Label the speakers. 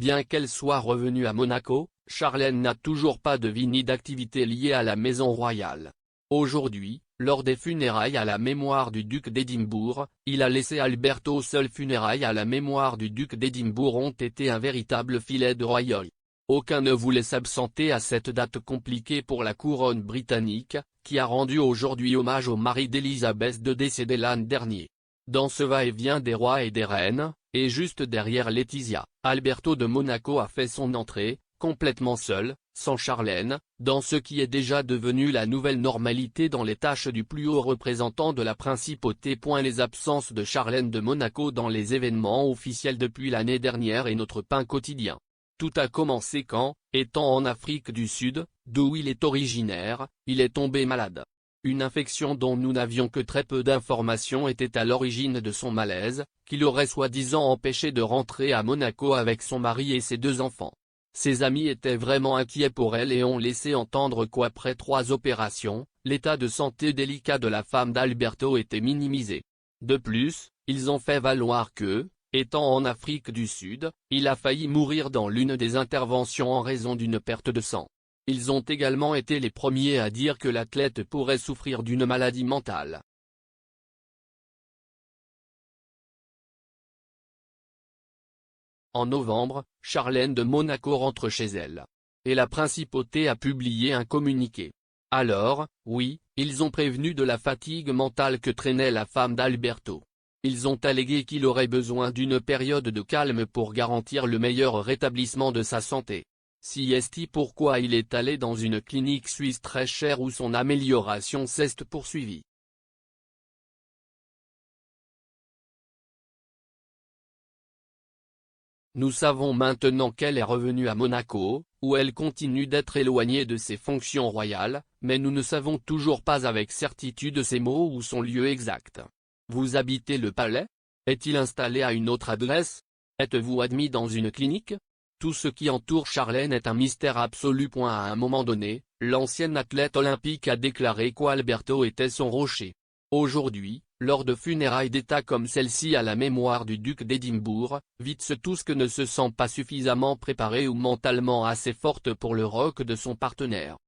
Speaker 1: Bien qu'elle soit revenue à Monaco, Charlène n'a toujours pas de vie ni d'activité liée à la maison royale. Aujourd'hui, lors des funérailles à la mémoire du duc d'Édimbourg, il a laissé Alberto seul. Funérailles à la mémoire du duc d'Édimbourg ont été un véritable filet de royauté. Aucun ne voulait s'absenter à cette date compliquée pour la couronne britannique, qui a rendu aujourd'hui hommage au mari d'Élisabeth II décédé l'an dernier. Dans ce va-et-vient des rois et des reines, et juste derrière Laetitia, Alberto de Monaco a fait son entrée, complètement seul, sans Charlène, dans ce qui est déjà devenu la nouvelle normalité dans les tâches du plus haut représentant de la principauté. Les absences de Charlène de Monaco dans les événements officiels depuis l'année dernière est notre pain quotidien. Tout a commencé quand, étant en Afrique du Sud, d'où il est originaire, il est tombé malade. Une infection dont nous n'avions que très peu d'informations était à l'origine de son malaise, qui l'aurait soi-disant empêché de rentrer à Monaco avec son mari et ses 2 enfants. Ses amis étaient vraiment inquiets pour elle et ont laissé entendre qu'après 3 opérations, l'état de santé délicat de la femme d'Alberto était minimisé. De plus, ils ont fait valoir que, étant en Afrique du Sud, il a failli mourir dans l'une des interventions en raison d'une perte de sang. Ils ont également été les premiers à dire que l'athlète pourrait souffrir d'une maladie mentale. En novembre, Charlène de Monaco rentre chez elle. Et la principauté a publié un communiqué. Alors, oui, ils ont prévenu de la fatigue mentale que traînait la femme d'Alberto. Ils ont allégué qu'il aurait besoin d'une période de calme pour garantir le meilleur rétablissement de sa santé. C'est pourquoi il est allé dans une clinique suisse très chère où son amélioration s'est poursuivie. Nous savons maintenant qu'elle est revenue à Monaco, où elle continue d'être éloignée de ses fonctions royales, mais nous ne savons toujours pas avec certitude ses mots ou son lieu exact. Vous habitez le palais? Est-il installé à une autre adresse? Êtes-vous admis dans une clinique? Tout ce qui entoure Charlène est un mystère absolu. À un moment donné, l'ancienne athlète olympique a déclaré qu'Alberto était son rocher. Aujourd'hui, lors de funérailles d'État comme celle-ci à la mémoire du duc d'Édimbourg, vite tous que ne se sent pas suffisamment préparée ou mentalement assez forte pour le rock de son partenaire.